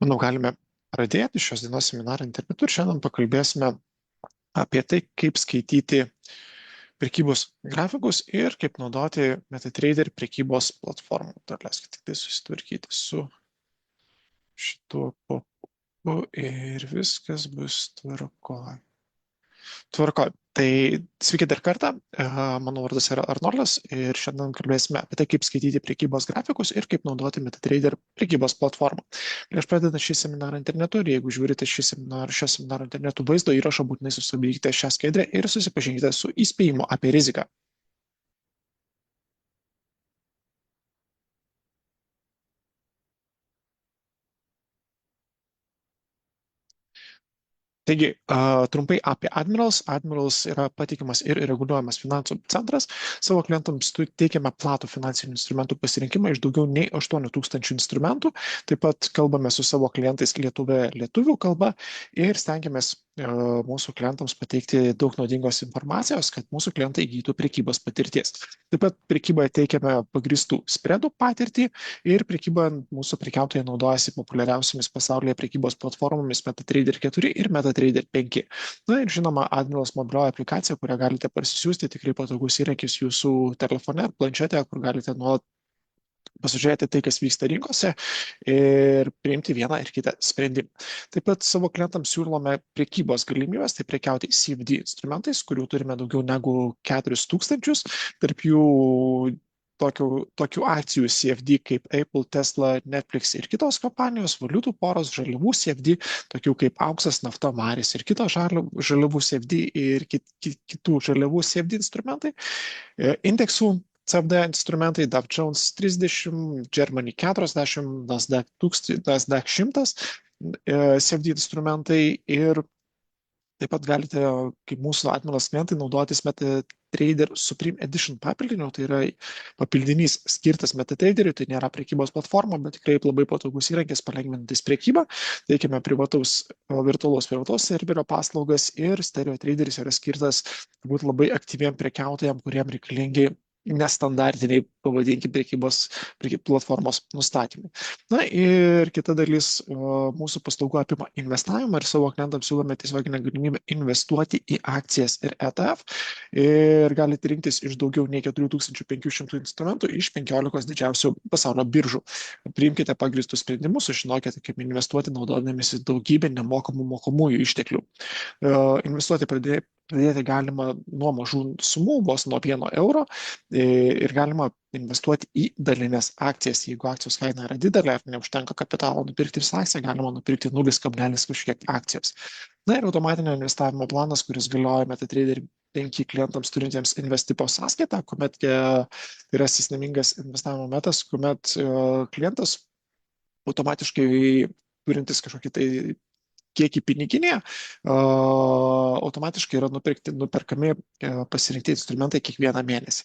Manau, galime pradėti šios dienos seminarą internetu ir šiandien pakalbėsime apie tai, kaip skaityti prekybos grafikus ir kaip naudoti MetaTrader prekybos platformą. Dar leiskite tik tai susitvarkyti su šituo popu ir viskas bus tvarkoj. Tvarko. Tai sveiki dar kartą. Mano vardas yra Arnoldas ir šiandien kalbėsime apie tai, kaip skaityti prekybos grafikus ir kaip naudoti MetaTrader prekybos platformą. Prieš pradedant šį seminarą internetu ir jeigu žiūrite šio seminaro internetu vaizdo įrašą, būtinai sustabdykite šią skaidrę ir susipažinkite su įspėjimu apie riziką. Taigi, trumpai apie Admirals. Admirals yra patikimas ir reguliuojamas finansų centras. Savo klientams teikiame platų finansinių instrumentų pasirinkimą iš daugiau nei 8000 instrumentų. Taip pat kalbame su savo klientais lietuvių kalba ir stengiamės mūsų klientams pateikti daug naudingos informacijos, kad mūsų klientai įgytų prekybos patirties. Taip pat prekyboje teikiame pagristų spredų patirtį ir prekyboje mūsų prekiautojai naudojasi populiariausiamis pasaulyje prekybos platformomis MetaTrader 4 ir MetaTrader 5. Na ir žinoma, Admirals mobilioji aplikacija, kurią galite parsisiųsti, tikrai patogus įrankis jūsų telefone ar planšetėje, kur galite nuolat pasižiūrėti tai, kas vyksta rinkose ir priimti vieną ir kitą sprendimą. Taip pat savo klientams siūlome prekybos galimybės, tai prekiauti CFD instrumentais, kurių turime daugiau negu 4000, tarp jų tokių akcijų CFD kaip Apple, Tesla, Netflix ir kitos kompanijos, valiutų poros, žaliavų CFD, tokių kaip auksas, nafta, maris ir kitos žaliavų CFD ir kitų žaliavų CFD instrumentai, indeksų CFD instrumentai Dow Jones 30, Germany 40, Nasdaq 100 CFD instrumentai ir taip pat galite, kaip mūsų Admirals klientai, naudotis MetaTrader Supreme Edition papildiniu, tai yra papildinys skirtas MetaTraderiui, tai nėra prekybos platforma, bet tikrai labai patogus įrankis palengvinantis prekybą. Teikiame virtualaus serverio paslaugas ir stereo traderis yra skirtas būti labai aktyviem prekiautojam, kuriem reikalingi nestandartiniai, pavadinkime, prekybos platformos nustatymai. Na ir kita dalis mūsų paslaugų apima investavimą ir savo klientams siūlome tiesioginę galimybę investuoti į akcijas ir ETF ir galite rinktis iš daugiau nei 4500 instrumentų iš 15 didžiausių pasaulio biržų. Priimkite pagristus sprendimus, sužinokite, kaip investuoti naudodamiesi daugybę nemokamų mokomųjų išteklių. Investuoti pradėti galima nuo mažų sumų, vos nuo 1 euro ir galima investuoti į dalinės akcijas. Jeigu akcijos kaina yra didelė ar neužtenka kapitalo nupirkti visą akciją, galima nupirkti 0, kažkiek akcijos. Na ir automatinio investavimo planas, kuris galioja MetaTrader 5 klientams turintiems Investipo sąskaitą, kuomet yra sistemingas investavimo metas, kuomet klientas automatiškai turintis kažkokį tai kiekį piniginėje, automatiškai yra nuperkami pasirinkti instrumentai kiekvieną mėnesį.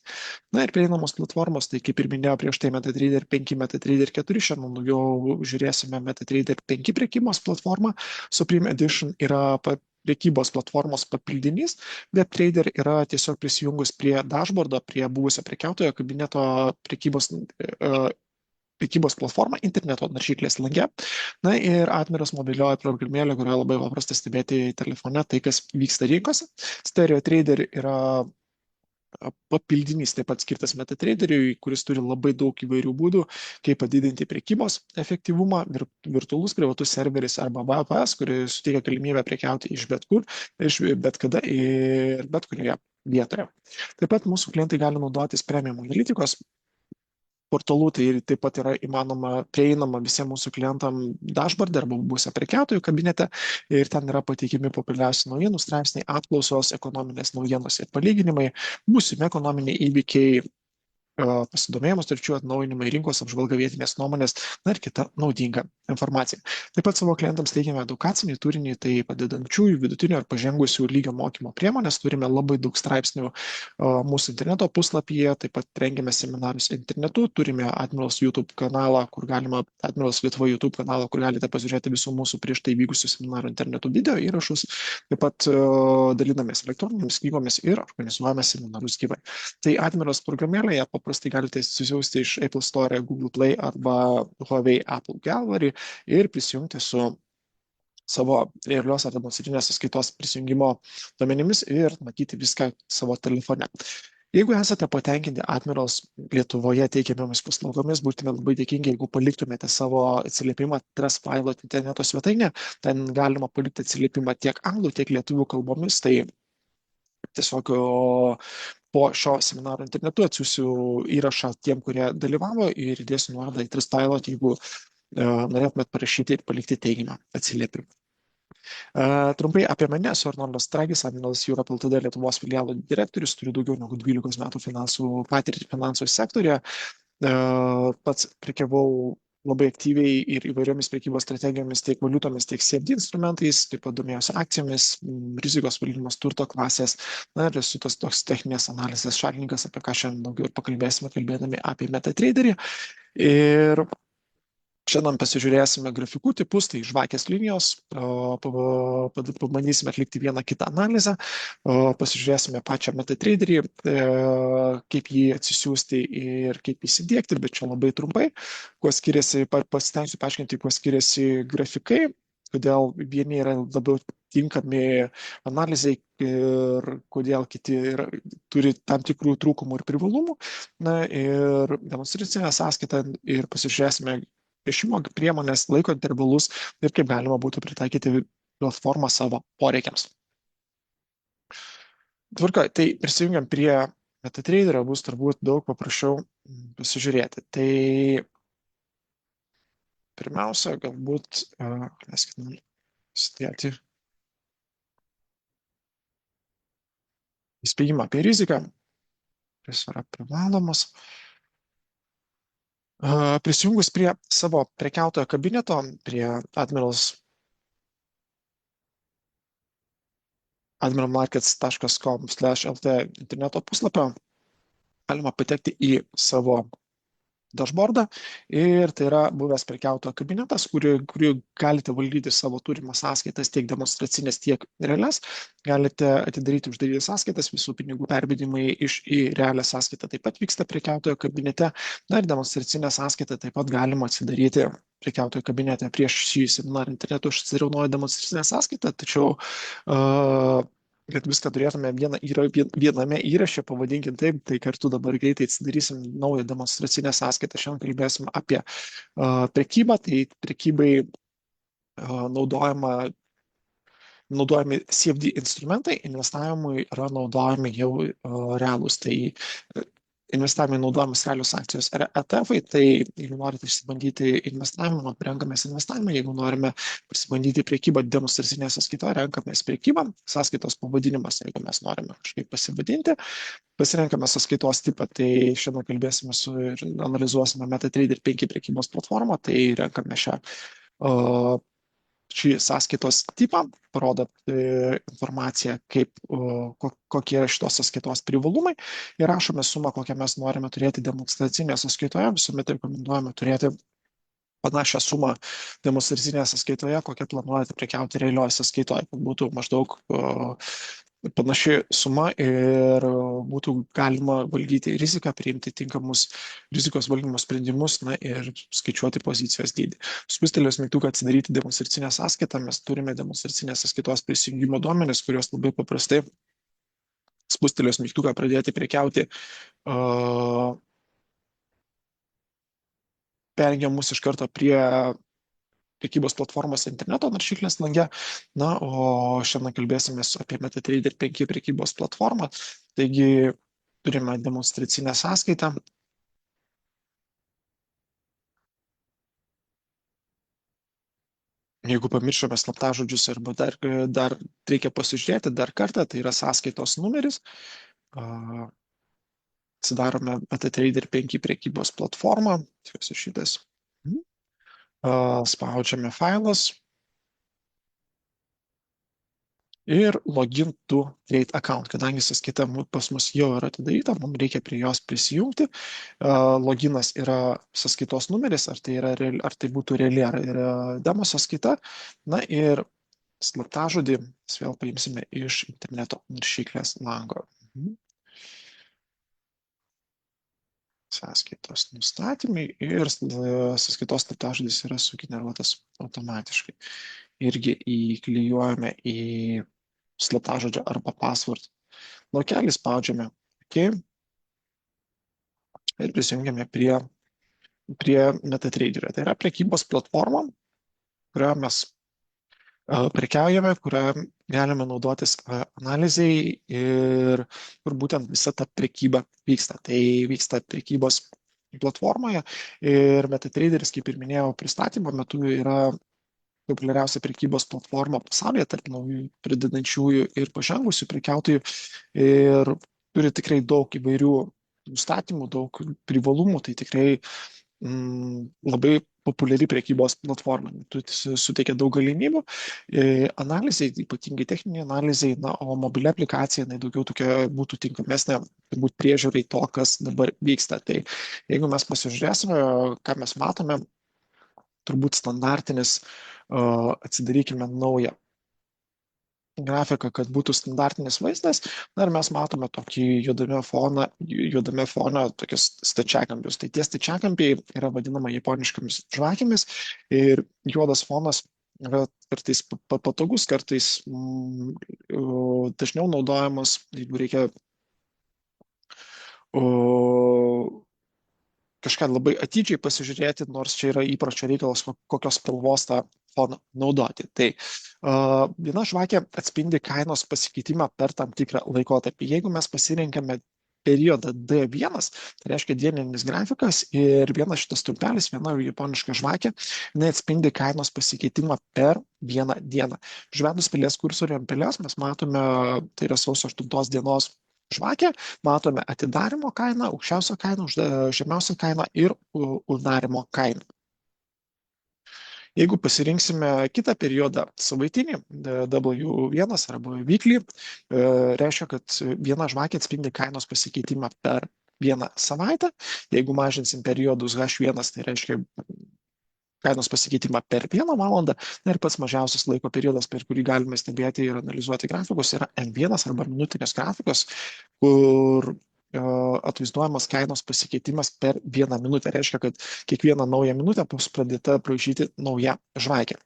Na ir prieinamos platformos, tai kaip ir minėjau prieš tai MetaTrader 5, MetaTrader 4, šiandien daugiau žiūrėsime MetaTrader 5 prekybos platformą, Supreme Edition yra prekybos platformos papildinys, WebTrader yra tiesiog prisijungus prie dashboardo, prie buvusio prekiautojo kabineto prekybos platformą interneto naršyklės lange. Na ir Admirals mobilioji programėlė, kurioje labai paprasta stebėti telefone tai, kas vyksta rinkose. Stereo Trader yra papildinys taip pat skirtas MetaTraderiui, kuris turi labai daug įvairių būdų, kaip padidinti prekybos efektyvumą, virtualus privatus serveris arba VPS, kuris suteikia galimybę prekiauti iš bet kur, iš bet kada ir bet kurioje vietoje. Taip pat mūsų klientai gali naudotis premium analitikos portalų, tai taip pat yra prieinama visiems mūsų klientam dashboard arba buvusiam prekiautojų kabinete ir ten yra pateikiami populiariausi naujienų straipsniai, apklausos, ekonominės naujienos ir palyginimai, būsimi ekonominiai įvykiai, pasidomėjimus trečių atnaujinimai, rinkos apžvalga, vietinės nuomonės, na ir kita naudinga informacija. Taip pat savo klientams teikiame edukacinį turinį, tai padedančiųjų, vidutinio ir pažengusių lygio mokymo priemonės. Turime labai daug straipsnių mūsų interneto puslapyje, taip pat rengiame seminarus internetu, turime Admirals YouTube kanalą, Admirals Lietuva YouTube kanalą, kur galite pasižiūrėti visų mūsų prieš tai vykusių seminarų internetu video įrašus, taip pat dalinamės elektroninėmis knygomis ir organizuojame seminarus gyvai. Tai Admirals programėlėje paprastai galite susiųsti iš Apple Store, Google Play arba Huawei Apple Gallery ir prisijungti su savo realios ar demonstracinės sąskaitos prisijungimo duomenimis ir matyti viską savo telefone. Jeigu esate patenkinti Admirals Lietuvoje teikiamomis paslaugomis, būtume labai dėkingi, jeigu paliktumėte savo atsiliepimą Trustpilot interneto svetainė. Ten galima palikti atsiliepimą tiek anglų, tiek lietuvių kalbomis. Tai tiesiog po šio seminaro internetu atsiųsiu įrašą tiem, kurie dalyvavo ir įdėsiu nuorodą į Trustpilot, jeigu norėtumėt parašyti ir palikti teigiamą atsiliepimą. Trumpai apie mane, esu Arnoldas Stragis, Admirals Europe Ltd. Lietuvos filialo direktorius, turiu daugiau negu 12 metų finansų patirtį finansų sektorėje. Pats prekiavau labai aktyviai ir įvairiomis prekybos strategijomis, tiek valiutomis, tiek CFD instrumentais, taip pat domėjausi akcijomis, rizikos valdymas, turto klasės, na ir esu tas toks techninės analizės šalininkas, apie ką šiandien daugiau ir pakalbėsime, kalbėdami apie MetaTraderį. Ir šiandien pasižiūrėsime grafikų tipus, tai žvakės linijos, pabandysime atlikti vieną kitą analizę, pasižiūrėsime pačią MetaTraderį, kaip jį atsisiųsti ir kaip įsidėkti, bet čia labai trumpai, kuo skiriasi, pasitengsiu paaiškinti, kuo skiriasi grafikai, kodėl vieni yra labiau tinkami analizai ir kodėl kiti turi tam tikrų trūkumų ir privalumų. Na ir demonstracinę sąskaitą ir pasižiūrėsime piešimo priemonės, laiko intervalus ir kaip galima būtų pritaikyti platformą savo poreikiams. Tvarka, tai prisijungiam prie MetaTraderio, bus turbūt daug paprasčiau pasižiūrėti. Tai pirmiausia, galbūt, leiskite stėti įspėjimą apie riziką, kuris yra privalomas. Prisijungus prie savo prekiautojo kabineto, prie admiralmarkets.com/lt interneto puslapio, galima patekti į savo dashboardą ir tai yra buvęs prekiautojo kabinetas, kurį galite valdyti savo turimas sąskaitas, tiek demonstracinės, tiek realias. Galite atidaryti, uždaryti sąskaitas, visų pinigų pervedimai į realią sąskaitą taip pat vyksta prekiautojo kabinete. Na ir demonstracinę sąskaitą taip pat galima atsidaryti prekiautojo kabinete. Prieš šį seminarą internetu aš atsidariau naują demonstracinę sąskaitą, tačiau kad viską turėtume viename įraše, pavadinkim taip, tai kartu dabar greitai atsidarysim naują demonstracinę sąskaitą. Šiandien kalbėsim apie prekybą, tai prekybai naudojami CFD instrumentai, investavimui yra naudojami jau realūs. Tai investavimai naudojamas realios akcijos ETF-ai, tai jeigu norite išsibandyti investavimą, renkamės investavimą, jeigu norime pasibandyti priekybą demonstracinėje sąskaitoje, renkamės priekybą, sąskaitos pavadinimas, jeigu mes norime kažkaip pasivadinti, pasirenkame sąskaitos tipą, tai šiandien kalbėsime ir analizuosime MetaTrader 5 priekybos platformą, tai renkame šį sąskaitos tipą, parodo informaciją, kokie šitos sąskaitos privalumai ir rašome sumą, kokią mes norime turėti demonstracinėje sąskaitoje. Visuomet rekomenduojame turėti panašią sumą demonstracinėje sąskaitoje, kokią planuojate prekiauti realioje sąskaitoje, kad būtų maždaug panaši suma ir būtų galima valdyti riziką, priimti tinkamus rizikos valdymo sprendimus, na ir skaičiuoti pozicijos dydį. Spustelėjus mygtuką atsidaryti demonstracinę sąskaitą, mes turime demonstracinės sąskaitos prisijungimo duomenis, kurios labai paprastai spustelėjus mygtuką pradėti prekiauti perjungia mus iš karto prie prekybos platformos interneto naršyklės lange. Na, o šiandien kalbėsime apie MetaTrader 5 prekybos platformą. Taigi turime demonstracinę sąskaitą. Jeigu pamiršome slaptažodžius arba dar reikia pasižiūrėti dar kartą, tai yra sąskaitos numeris. Atsidarome MetaTrader 5 prekybos platformą. Šitas. Spaudžiame failas ir login to trade account. Kadangi sąskaita pas mus jau yra atidaryta, mums reikia prie jos prisijungti. Loginas yra sąskaitos numeris, ar tai būtų reali ar demo sąskaita. Na ir slaptažodį vėl paimsime iš interneto naršyklės lango. sąskaitos nustatymai ir sąskaitos slaptažodis yra sugeneruotas automatiškai. Irgi įklijuojame į slaptažodžio arba password laukelį, spaudžiame OK ir prisijungiame prie MetaTraderio. Tai yra prekybos platforma, kurioje mes prekiaujame, kurią galime naudotis analizai ir kur būtent visa ta prekyba vyksta. Tai vyksta prekybos platformoje ir MetaTraderis, kaip ir minėjau, pristatymo metu yra populiariausia prekybos platforma pasaulyje tarp naujų pridedančiųjų ir pažengusių prekiautojų ir turi tikrai daug įvairių nustatymų, daug privalumų, tai tikrai labai populiari prekybos platforma. Suteikia daug galimybių analizai, ypatingai techniniai analizai, na, o mobili aplikacija, jinai daugiau tokia būtų tinkamesnė, turbūt priežiūrai to, kas dabar vyksta. Tai jeigu mes pasižiūrėsime, ką mes matome, turbūt standartinis, atsidarykime naują grafiką, kad būtų standartinis vaizdas. Na ir mes matome tokį juodame fone tokius stačiakampius. Tai tie stačiakampiai yra vadinama japoniškomis žvakėmis ir juodas fonas yra kartais patogus, kartais dažniau naudojamas, jeigu reikia kažką labai atidžiai pasižiūrėti, nors čia yra įpročio reikalas, kokios spalvos tą foną naudoti. Tai viena žvakė atspindi kainos pasikeitimą per tam tikrą laikotarpį. Jeigu mes pasirinkame periodą D1, tai reiškia dieninis grafikas ir vienas šitas stulpelis, viena japoniška žvakė, jinai atspindi kainos pasikeitimą per vieną dieną. Užvedus pilies kursorių ant pilies mes matome, tai yra sausio 8 dienos žvakę, matome atidarimo kainą, aukščiausią kainą, žemiausią kainą ir uždarimo kainą. Jeigu pasirinksime kitą periodą savaitinį, W1 arba weekly, reiškia, kad viena žvakė atspindi kainos pasikeitimą per vieną savaitę. Jeigu mažinsim periodus H1, tai reiškia kainos pasikeitimą per 1 valandą. Ir pats mažiausias laiko periodas, per kurį galime stebėti ir analizuoti grafikus, yra M1 arba minutinės grafikos, kur atvaizduojamas kainos pasikeitimas per 1 minutę. Reiškia, kad kiekvieną naują minutę bus pradėta braižyti nauja žvakė.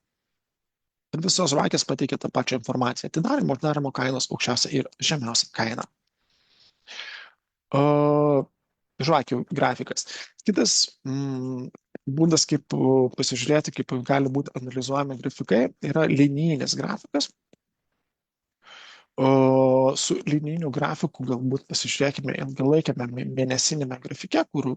Ir visos žvakės pateikia tą pačią informaciją. Atidarimo, uždarimo kainos, aukščiausia ir žemiausia kaina. Žvakių grafikas. Kitas būdas, kaip pasižiūrėti, kaip gali būti analizuojami grafikai, yra linijinis grafikas. Su linijiniu grafiku galbūt pasižiūrėkime ilgalaikiame mėnesinėme grafike, kur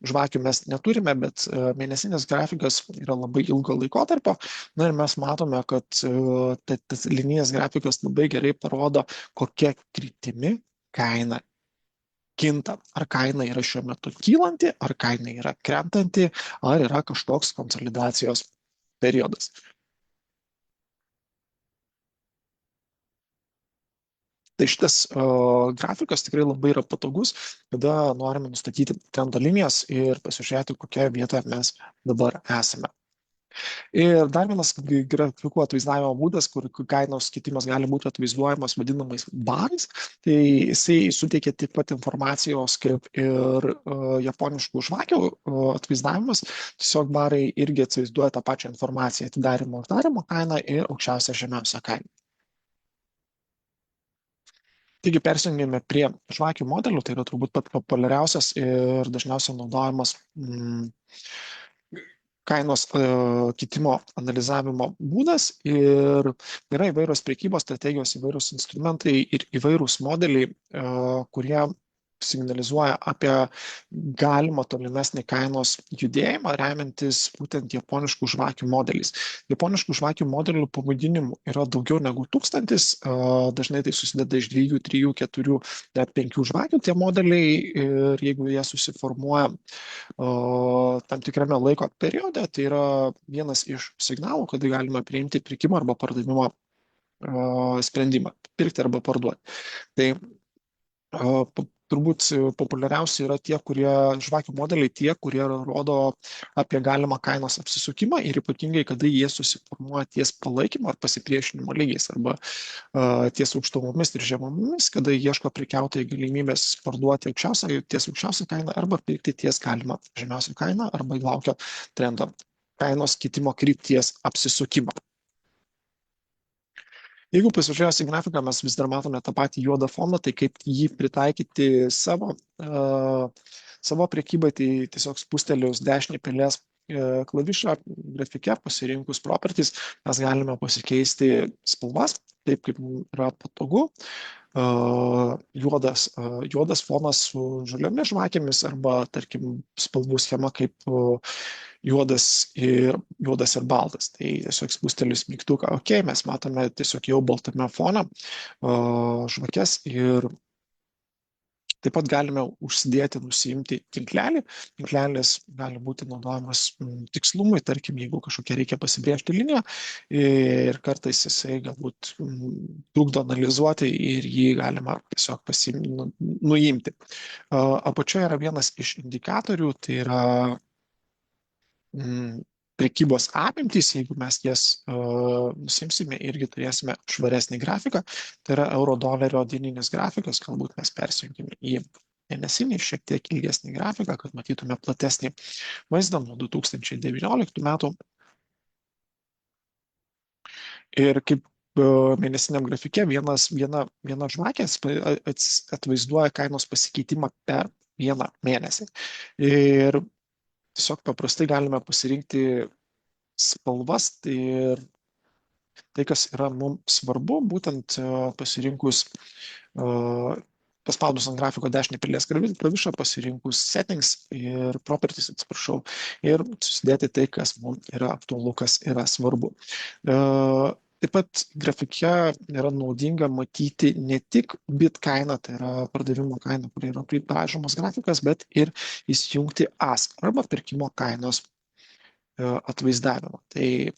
žvakių mes neturime, bet mėnesinis grafikas yra labai ilgo laikotarpio. Na ir mes matome, kad tas linijinis grafikas labai gerai parodo, kokia kryptimi kaina kinta. Ar kaina yra šiuo metu kylanti, ar kaina yra krentanti, ar yra kažkoks konsolidacijos periodas. Tai šitas grafikas tikrai labai yra patogus, kada norime nustatyti trendo linijas ir pasižiūrėti, kokioje vietoje mes dabar esame. Ir dar vienas grafikų atvaizdavimo būdas, kur kainos kitimas gali būti atvaizduojamas vadinamais barais, tai jisai suteikia taip pat informacijos kaip ir japoniškų žvakių atvaizdavimas. Tiesiog barai irgi atvaizduoja tą pačią informaciją, atidarimo, uždarimo kainą ir aukščiausią, žemiausią kainą. Taigi persijungėme prie žvakių modelių, tai yra turbūt pat populiariausias ir dažniausiai naudojamas kainos kitimo analizavimo būdas ir yra įvairios prekybos strategijos, įvairūs instrumentai ir įvairūs modeliai, kurie signalizuoja apie galimą tolimesnį kainos judėjimą, remiantis būtent japoniškų žvakių modeliais. Japoniškų žvakių modelių pavadinimų yra daugiau negu 1000, dažnai tai susideda iš 2, 3, 4, net 5 žvakių tie modeliai ir jeigu jie susiformuoja tam tikrame laiko periode, tai yra vienas iš signalų, kada galima priimti pirkimo arba pardavimo sprendimą, pirkti arba parduoti. Tai turbūt populiariausi yra tie, kurie, žvakių modeliai, tie, kurie rodo apie galimą kainos apsisukimą ir ypatingai, kada jie susiformuoja ties palaikymo ar pasipriešinimo lygiais arba ties aukštumomis ir žemomis, kada ieško prekiautojai galimybės parduoti ties aukščiausią kainą arba pirkti ties galimą žemiausią kainą arba laukia trendo kainos kitimo krypties apsisukimą. Jeigu pasižiūrėjus į grafiką, mes vis dar matome tą patį juodą foną, tai kaip jį pritaikyti savo priekybai, tai tiesiog spustelius dešinį pelės klavišą grafike, pasirinkus properties, mes galime pasikeisti spalvas, taip kaip mums yra patogu. Juodas fonas su žaliomis žvakėmis arba, tarkim, spalvų schema kaip juodas ir baltas. Tai tiesiog spustelius mygtuką, OK, mes matome tiesiog jau baltame fone žvakes ir taip pat galime užsidėti, nusiimti tinklelį. Tinklelis gali būti naudojamas tikslumui, tarkim, jeigu kažkokia reikia pasibrėžti liniją ir kartais jisai galbūt trukdo analizuoti ir jį galima tiesiog nuimti. Apačioje yra vienas iš indikatorių, tai yra prekybos apimtys, jeigu mes jas nusimsime, irgi turėsime švaresnį grafiką. Tai yra euro-dolerio dieninis grafikas, galbūt mes persijungime į mėnesinį, šiek tiek ilgesnį grafiką, kad matytume platesnį vaizdą nuo 2019 metų. Ir kaip mėnesiniam grafike viena žvakė atvaizduoja kainos pasikeitimą per vieną mėnesį. Ir tiesiog paprastai galime pasirinkti spalvas ir tai, kas yra mums svarbu, būtent pasirinkus, paspaudus ant grafiko dešinį pelės klavišą, pasirinkus settings ir properties, atsiprašau, ir susidėti tai, kas mums yra aktualu, kas yra svarbu. Taip pat grafike yra naudinga matyti ne tik bit kainą, tai yra pardavimo kaina, kuri yra prašomas grafikas, bet ir įsijungti ask arba pirkimo kainos atvaizdavimą. Tai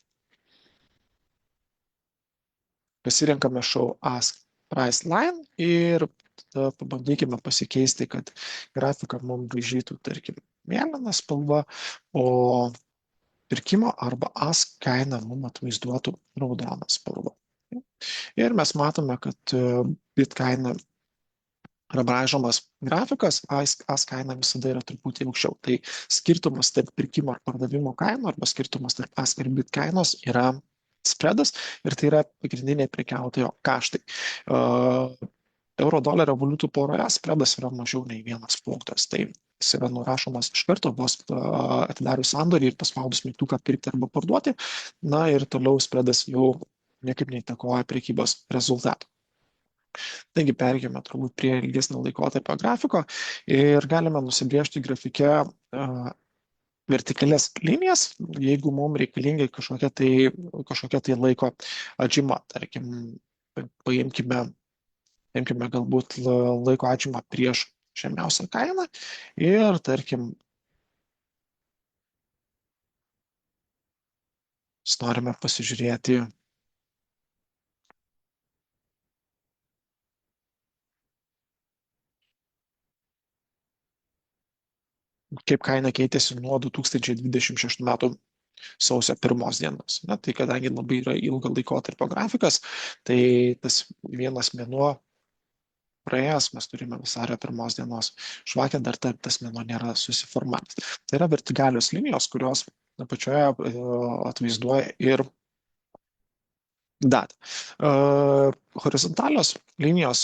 pasirenkame show ask price line ir pabandykime pasikeisti, kad grafika mums braižytų, tarkim, mėlyną spalvą, o pirkimo arba ask kaina mums atvaizduotų raudoną spalvą. Ir mes matome, kad bit kaina yra braižomas grafikas, ask kaina visada yra truputį aukščiau. Tai skirtumas tarp pirkimo ar pardavimo kaino arba skirtumas tarp ask ir bit kainos yra spredas ir tai yra pagrindiniai prekiautojo kaštai. Euro-dolerio valiutų poroje spredas yra mažiau nei 1 punktas. Tai jis yra nurašomas iš karto, vos atidarius sandorį ir paspaudus mygtuką pirkti arba parduoti. Na ir toliau spredas jau niekaip neįtakoja prekybos rezultatų. Taigi perkime turbūt prie ilgesnio laikotarpio grafiko ir galime nusibriežti grafike vertikalias linijas, jeigu mums reikalingi kažkokia tai laiko atžyma. Tarkim, paimkime galbūt laiko atžymą prieš žemiausią kainą ir, tarkim, norime pasižiūrėti kaip kaina keitėsi nuo 2026 metų sausio 1 dienos. Na, tai kadangi labai yra ilgo laikotarpio grafikas, tai tas vienas mėnuo praėjęs, mes turime vasario 1 dienos žvakę, dar tas mėnuo nėra susiformavęs. Tai yra vertikalios linijos, kurios apačioje atvaizduoja ir datą. Horizontalios linijos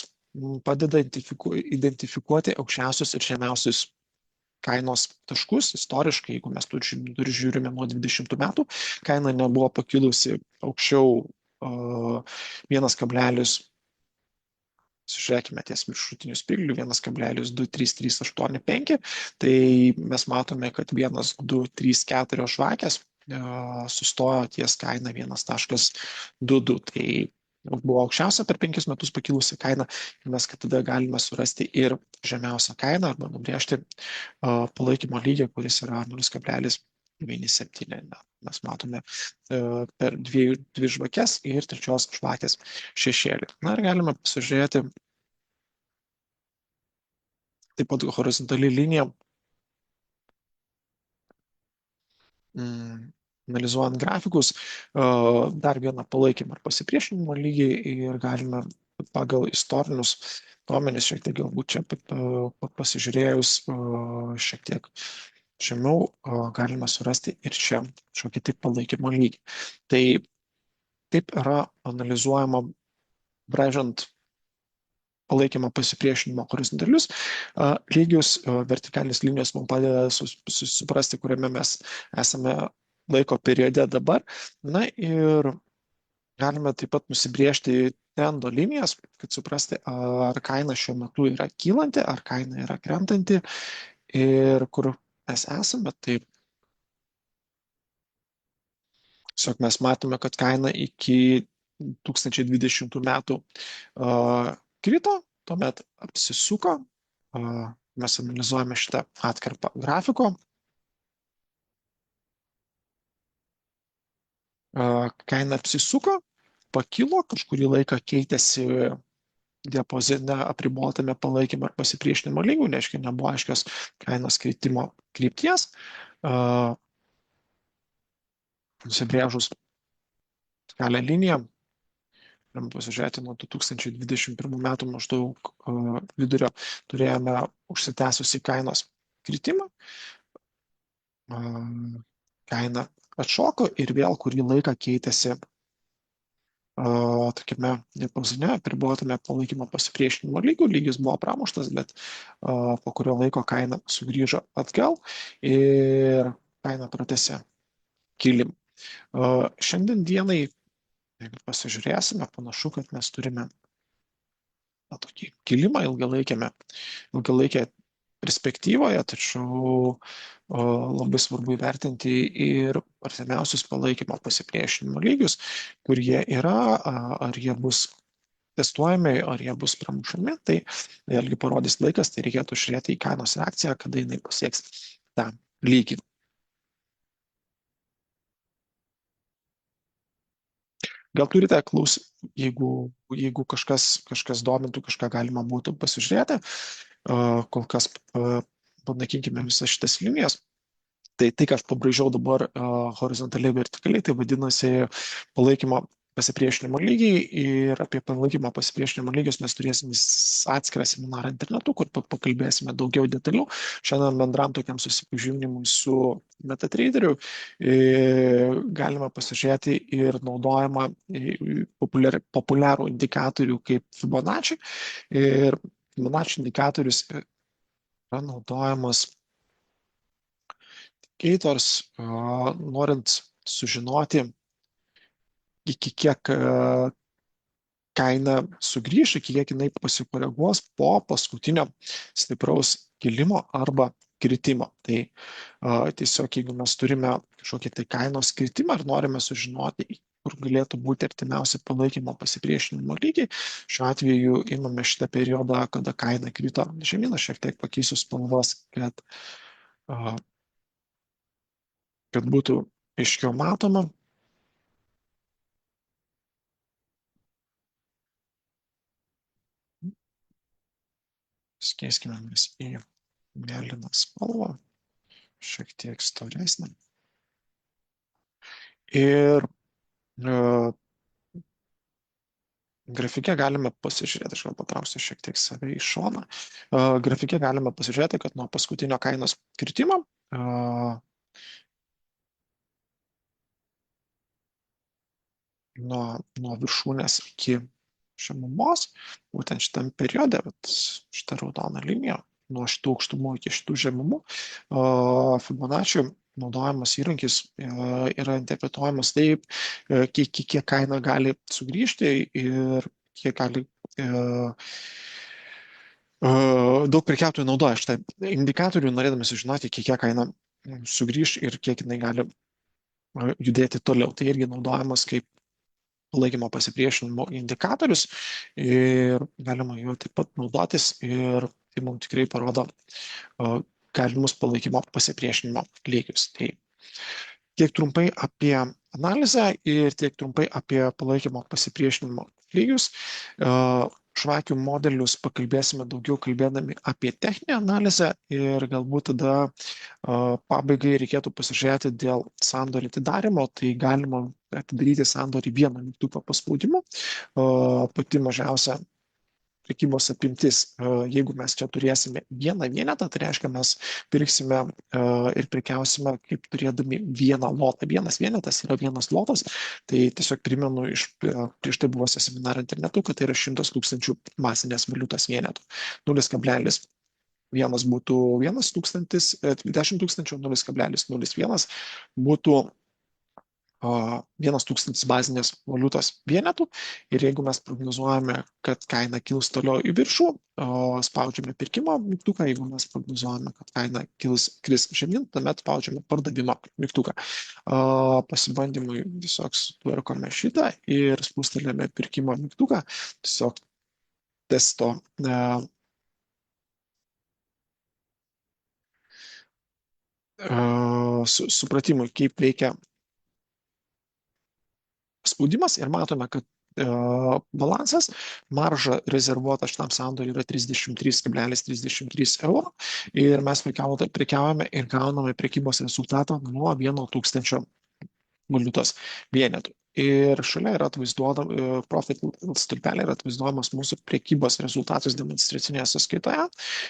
padeda identifikuoti aukščiausius ir žemiausius kainos taškus. Istoriškai, jeigu mes žiūrime nuo 20 metų, kaina nebuvo pakilusi aukščiau 1, žiūrėkime ties viršutinių spyglių 1,23385, tai mes matome, kad 1, 2, 3, 4 žvakės sustojo ties kaina 1,22. Tai buvo aukščiausia per 5 metus pakilusi kaina ir mes tada galime surasti ir žemiausią kainą arba nubrėžti palaikymo lygį, kuris yra 0,97. Mes matome per dvi žvakes ir trečios žvakės šešėlį. Na ir galime pasižiūrėti Taip pat horizontali linija, analizuojant grafikus, dar vieną palaikymą ar pasipriešinimo lygį ir galime pagal istorinius duomenis šiek tiek galbūt čia pasižiūrėjus šiek tiek žemiau, galime surasti ir čia kažkokį tai palaikymo lygį. Tai taip yra analizuojama braižant palaikymą pasipriešinimo horizontalius lygius, vertikalinės linijos mums padeda suprasti, kuriame mes esame laiko periode dabar. Na ir galime taip pat nusibriežti trendo linijas, kad suprasti, ar kaina šiuo metu yra kylanti, ar kaina yra krentanti ir kur mes esame. Tai tiesiog mes matome, kad kaina iki 2020 metų krito, tuomet apsisuko. Mes analizuojame šitą atkarpą grafiko. Kaina apsisuko, pakilo, kažkurį laiką keitėsi diapazone apribotame palaikymo ar pasipriešinimo lygių, reiškia, nebuvo aiškios kainos kritimo krypties. Nusibrėžus kelią liniją, galime pasižiūrėti nuo 2021 metų maždaug vidurio turėjome užsitęsusi kainos kritimą. Kaina atšoko ir vėl kurį laiką keitėsi tokiame diapazone, apribotame palaikymo pasipriešinimo lygių. Lygis buvo pramuštas, bet po kurio laiko kaina sugrįžo atgal ir kaina pratęsė kilimą. Šiandien dienai, jeigu pasižiūrėsime, panašu, kad mes turime tokį kilimą ilgalaikėje perspektyvoje, tačiau labai svarbu įvertinti ir artimiausius palaikymo pasipriešinimo lygius, kur jie yra, ar jie bus testuojami, ar jie bus pramušami. Tai vėlgi parodys laikas, tai reikėtų žiūrėti į kainos reakciją, kada jinai pasieks tą lygį. Gal turite klausimų, jeigu kažkas domintų, kažką galima būtų pasižiūrėti, kol kas panaikinkime visas šitas linijas. Tai, ką aš pabraižiau dabar horizontaliai, vertikaliai, tai vadinasi palaikymo pasipriešinimo lygiai, ir apie palaikymo pasipriešinimo lygius mes turėsime atskirą seminarą internetu, kur pakalbėsime daugiau detalių. Šiandien bendram tokiam susipažinimui su MetaTraderiu galima pasižiūrėti ir naudojama populiarų indikatorių kaip Fibonacci. Ir Fibonacci indikatorius yra naudojamas indicators, norint sužinoti, iki kiek kaina sugrįš, iki kiek jinai pasikoreguos po paskutinio stipraus kilimo arba kritimo. Tai tiesiog, jeigu mes turime kažkokį tai kainos kritimą ir norime sužinoti, kur galėtų būti artimiausi palaikymo pasipriešinimo lygiai, šiuo atveju imame šitą periodą, kada kaina krito žemyn. Aš šiek tiek pakeisiu spalvas, kad būtų aiškiau matoma. Keiskime mes į mėlyną spalvą, šiek tiek storesnę. Ir grafike galime pasižiūrėti, aš gal patrauksiu šiek tiek save į šoną. Grafike galime pasižiūrėti, kad nuo paskutinio kainos kritimo nuo viršūnės iki žemumos, būtent šitam periode, šitą raudoną liniją, nuo šitų aukštumų iki šitų žemumų, Fibonacci naudojamas įrankis yra interpretuojamas taip, kiek kaina gali sugrįžti ir kiek gali daug prekiautojų naudoja šitą indikatorių, norėdami sužinoti, kiek kaina sugrįž ir kiek jinai gali judėti toliau. Tai irgi naudojamas kaip palaikymo pasipriešinimo indikatorius ir galima juo taip pat naudotis, ir tai mums tikrai parodo galimus palaikymo pasipriešinimo lygius. Tai tiek trumpai apie analizę ir tiek trumpai apie palaikymo pasipriešinimo lygius. švakių modelius pakalbėsime daugiau kalbėdami apie techninę analizę ir galbūt tada pabaigai reikėtų pasižiūrėti dėl sandorių atidarymo, tai galima atidaryti sandorį vieno mygtuko paspaudimu. Pati mažiausia prekybos apimtis, jeigu mes čia turėsime vieną vienetą, tai reiškia mes pirksime ir prekiausime kaip turėdami vieną lotą. Vienas vienetas yra vienas lotas, tai tiesiog primenu iš prieš tai buvusio seminaro internetu, kad tai yra 100 000 masinės valiutos vienetų. 0,1 būtų 1 tūkstantis, 10 000, 0,01 būtų 1 000 bazinės valiutos vienetų ir jeigu mes prognozuojame, kad kaina kils toliau į viršų, spaudžiame pirkimo mygtuką, jeigu mes prognozuojame, kad kaina kris žemyn, tuomet spaudžiame pardavimo mygtuką. Pasibandymui tiesiog sutvarkome šitą ir spustelėme pirkimo mygtuką, tiesiog testo supratimui, kaip veikia spaudimas ir matome, kad balansas, marža rezervuota šitam sandoriui yra 33,33 eurų ir mes prekiaujame ir gauname prekybos rezultatą nuo 1 000 valiutos vienetų. Ir šalia yra atvaizduojama, profit stulpelė yra atvaizduojamas mūsų prekybos rezultatus demonstracinėje sąskaitoje.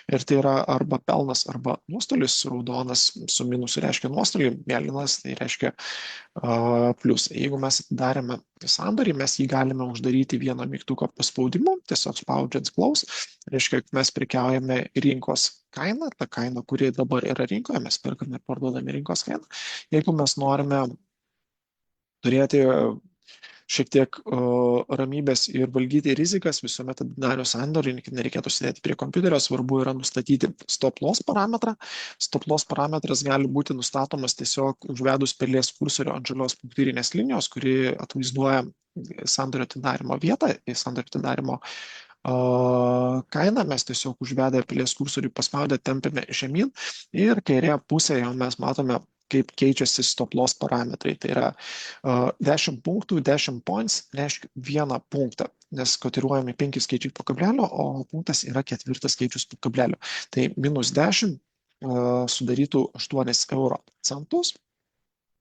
Ir tai yra arba pelnas, arba nuostolis, raudonas su minusu reiškia nuostolį, mėlynas tai reiškia pliusą. Jeigu mes atidarėme sandorį, mes jį galime uždaryti vieno mygtuko paspaudimu, tiesiog spaudžiant close, reiškia, kad mes prekiaujame rinkos kainą, ta kaina, kuri dabar yra rinkoje, mes perkame ir parduodame rinkos kainą. Jeigu mes norime turėti šiek tiek ramybės ir valdyti rizikas, visuomet atidarius sandorį, nereikėtų sėdėti prie kompiuterio, svarbu yra nustatyti stop loss parametrą. Stop loss parametras gali būti nustatomas tiesiog užvedus pelės kursorio ant žalios punktyrinės linijos, kuri atvaizduoja sandorio atidarimo vietą, sandorio atidarimo kainą, mes tiesiog užvedę pelės kursorių paspaudę tempiame žemyn ir kairėje pusėje mes matome, kaip keičiasi stop loss parametrai. Tai yra 10 punktų, 10 points reiškia 1 punktą, nes kotiruojami 5 skaičiai po kablelio, o punktas yra 4 skaičius po kablelio. Tai minus 10 sudarytų 8 euro centus.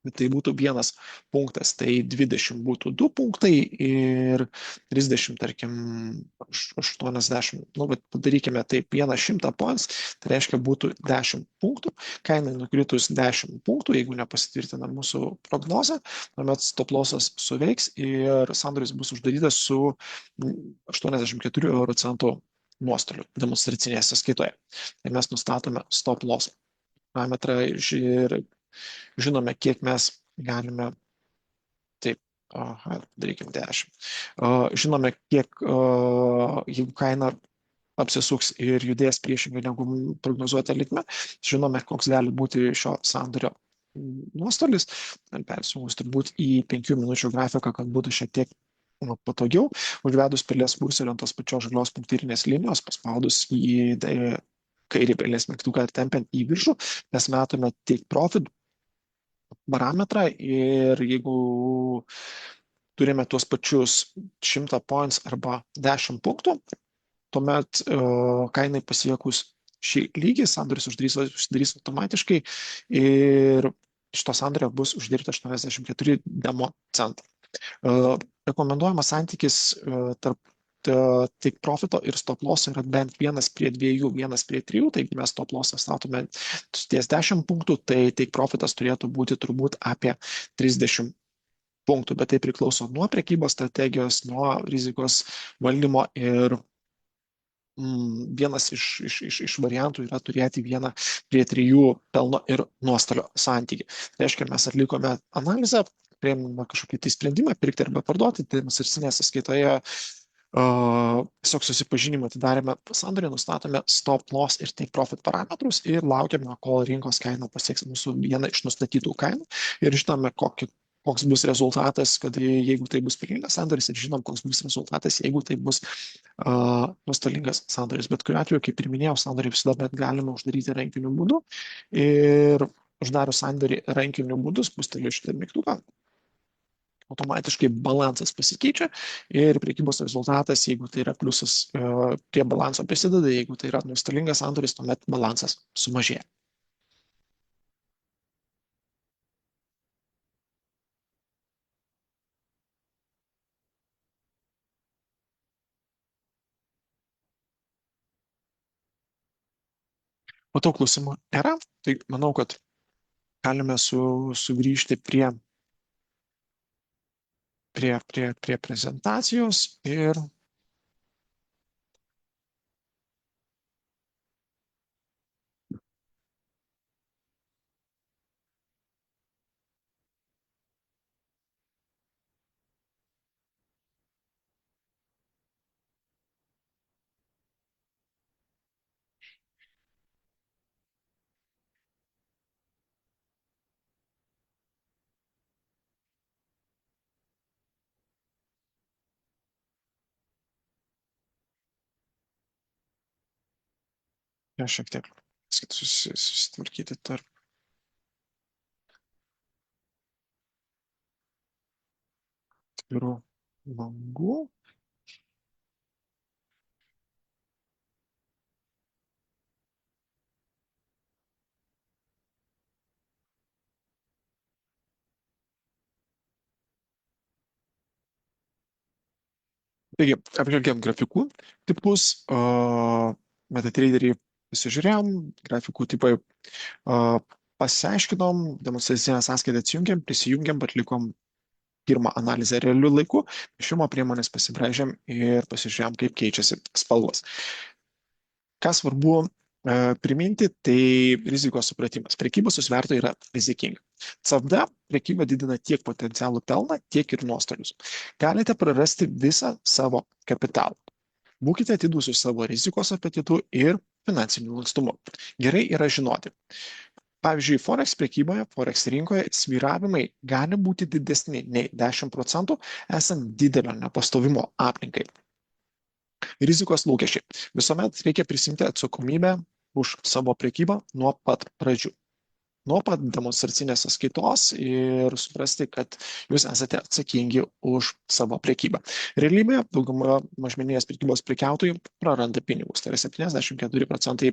Tai būtų 1 punktas, tai 20 būtų 2 punktai ir 30, tarkim, 80. Nu, bet padarykime taip, 100 points, tai reiškia būtų 10 punktų. Kainai nukritus 10 punktų, jeigu nepasitvirtina mūsų prognozė, tuomet stop lossas suveiks ir sandoris bus uždarytas su 84 euro centų nuostoliu demonstracinėje sąskaitoje. Tai mes nustatome stop loss parametrą ir žinome, kiek mes galime, taip, darykime 10. Žinome, kiek, jeigu kaina apsisuks ir judės priešingai negu prognozuota linkme, žinome, koks gali būti šio sandorio nuostolis. Persijungus turbūt į 5 minučių grafiką, kad būtų šiek tiek patogiau. Užvedus pelės kursorį ant tos pačios žalios punktyrinės linijos, paspaudus į kairį pelės mygtuką tempiant į viršų, mes matome take profit parametrą ir jeigu turime tuos pačius 100 points arba 10 punktų, tuomet kainai pasiekus šį lygį, sandoris uždarys automatiškai ir iš to sandorio bus uždirbta 84 demo centą. Rekomenduojamas santykis tarp take profito ir stop loss yra bent 1:2, 1:3, taigi mes stop lossą statome ties 10 punktų, tai take profitas turėtų būti turbūt apie 30 punktų, bet tai priklauso nuo prekybos strategijos, nuo rizikos valdymo ir vienas iš variantų yra turėti 1:3 pelno ir nuostolio santykį. Tai reiškia, mes atlikome analizę, priėmėme kažkokį tai sprendimą, pirkti arba parduoti, tai demonstracinėje sąskaitoje tiesiog susipažinimą atidarėme sandorį, nustatome stop loss ir take profit parametrus ir laukiame, kol rinkos kaina pasieks mūsų vieną iš nustatytų kainų ir žinome, koks bus rezultatas, kad jeigu tai bus pelningas sandoris ir žinom, koks bus rezultatas, jeigu tai bus nuostolingas sandoris. Bet kuriuo atveju, kaip ir minėjau, sandorį visada galima uždaryti rankiniu būdu ir uždarius sandorį rankiniu būdu, spusteliu šitą mygtuką, automatiškai balansas pasikeičia ir prekybos rezultatas, jeigu tai yra pliusas, prie balanso prisideda, jeigu tai yra nuostolingas sandoris, tuomet balansas sumažėja. Matau, klausimų nėra, tai manau, kad galime sugrįžti prie prezentacijos ir ja, šiek tiek susitvarkyti tarp atvirų langų. Taigi, apžvelgėm grafikų tipus, MetaTraderį pasižiūrėjom, grafikų tipai pasiaiškinom, demonstracinę sąskaitą atsijungiam, prisijungiam, atlikom pirmą analizę realiu laiku, pešimo priemonės pasibraižėm ir pasižiūrėjom, kaip keičiasi spalvos. Ką svarbu priminti, tai rizikos supratimas. Prekyba su svertu yra rizikinga. CFD prekyba didina tiek potencialų pelną, tiek ir nuostolius. Galite prarasti visą savo kapitalą. Būkite atidūs su savo rizikos apetitu ir finansiniu lankstumu. Gerai yra žinoti. Pavyzdžiui, Forex prekyboje, Forex rinkoje svyravimai gali būti didesni nei 10% esant didelio nepastovimo aplinkai. Rizikos lūkesčiai. Visuomet reikia prisimti atsakomybę už savo prekybą nuo pat pradžių. Nuo pat demonstracinės sąskaitos ir suprasti, kad jūs esate atsakingi už savo prekybą. Realybėje dauguma mažmeninės prekybos prekiautojų praranda pinigus. Tai yra 74%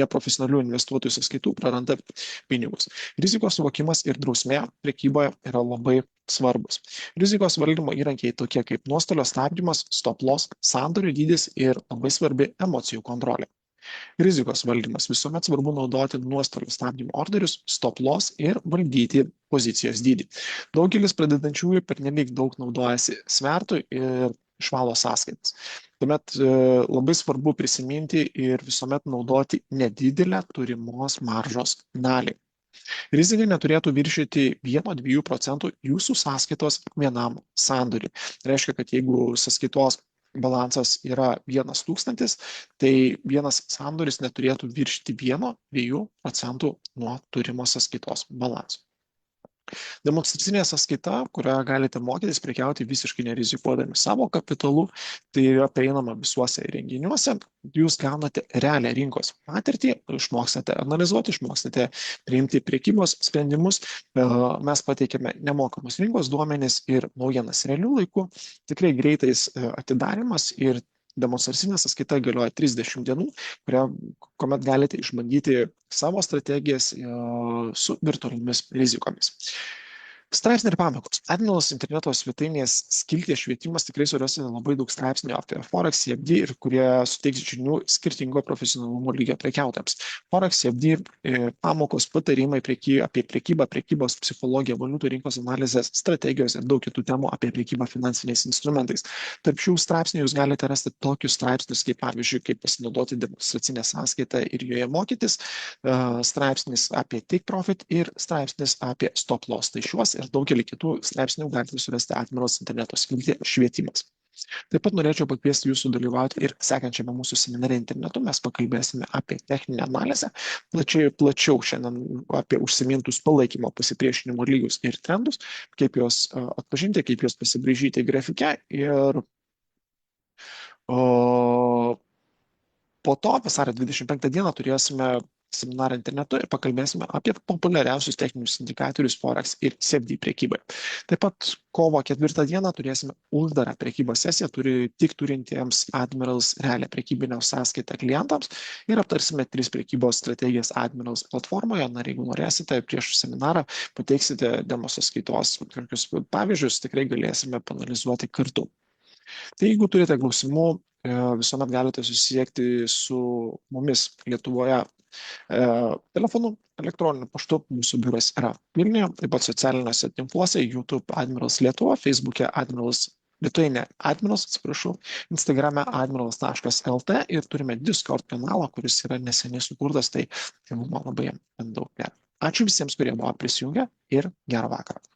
neprofesionalių investuotojų sąskaitų praranda pinigus. Rizikos suvokimas ir drausmė prekyboje yra labai svarbus. Rizikos valdymo įrankiai tokie kaip nuostolio stabdymas, stop loss, sandorių dydis ir labai svarbi emocijų kontrolė. Rizikos valdymas. Visuomet svarbu naudoti nuostolių stabdymo orderius, stop loss ir valdyti pozicijos dydį. Daugelis pradedančiųjų pernelyg daug naudojasi svertų ir išvalo sąskaitas. Tuomet labai svarbu prisiminti ir visuomet naudoti nedidelę turimos maržos dalį. Rizika neturėtų viršyti 1-2 procentų jūsų sąskaitos vienam sandoriui. Tai reiškia, kad jeigu sąskaitos balansas yra 1000, tai vienas sandoris neturėtų viršyti 1-2 procentų nuo turimos sąskaitos balanso. Demonstracinė sąskaita, kurią galite mokytis prekiauti visiškai nerizikuodami savo kapitalu, tai yra prieinama visuose renginiuose. Jūs gaunate realią rinkos patirtį, išmokstate analizuoti, išmokstate priimti prekybos sprendimus. Mes pateikėme nemokamus rinkos duomenis ir naujienas realių laikų. Tikrai greitais atidarimas ir demonstracinė sąskaita galioja 30 dienų, kuomet galite išbandyti savo strategijas su virtualiomis rizikomis. Straipsniai ir pamokos. Admiros interneto svetainės skiltyje švietimas tikrai surasite labai daug straipsnių apie Forex, CFD ir kurie suteiks žinių skirtingo profesionalumo lygio prekiautojams. Forex, CFD pamokos, patarimai apie prekybą, prekybos psichologiją, valiutų rinkos analizės, strategijos ir daug kitų temų apie prekybą finansiniais instrumentais. Tarp šių straipsnių jūs galite rasti tokius straipsnius, kaip pavyzdžiui, kaip pasinaudoti demonstracinę sąskaitą ir joje mokytis, straipsnis apie take profit ir straipsnis apie stop loss. Tai šiuos ir daugelį kitų straipsnių galite surasti Admiros interneto skiltyje švietimas. Taip pat norėčiau pakviesti jūsų dalyvauti ir sekančiame mūsų seminare internetu. Mes pakalbėsime apie techninę analizę, plačiau šiandien apie užsimintus palaikymo pasipriešinimo lygius ir trendus, kaip juos atpažinti, kaip juos pasibraižyti grafike ir po to vasario 25 dieną turėsime seminarą internetu ir pakalbėsime apie populiariausius techninius indikatorius Forex ir CFD prekybai. Taip pat kovo 4 dieną turėsime uždarą prekybos sesiją, tik turintiems Admirals realią prekybinę sąskaitą klientams ir aptarsime 3 prekybos strategijas Admirals platformoje. Na, ir jeigu norėsite, prieš seminarą pateiksite demo sąskaitos kokius pavyzdžius, tikrai galėsime panalizuoti kartu. Tai jeigu turite klausimų, visuomet galite susisiekti su mumis Lietuvoje telefonu, elektroniniu paštu. Mūsų biuras yra Vilniuje, taip pat socialiniuose tinkluose YouTube Admirals Lietuva, Facebook'e Admirals Lietuvoje, Admirals, atsiprašau, Instagram'e admirals.lt ir turime Discord kanalą, kuris yra neseniai sukurtas, tai mums labai daug. Ačiū visiems, kurie buvo prisijungę ir gerą vakarą.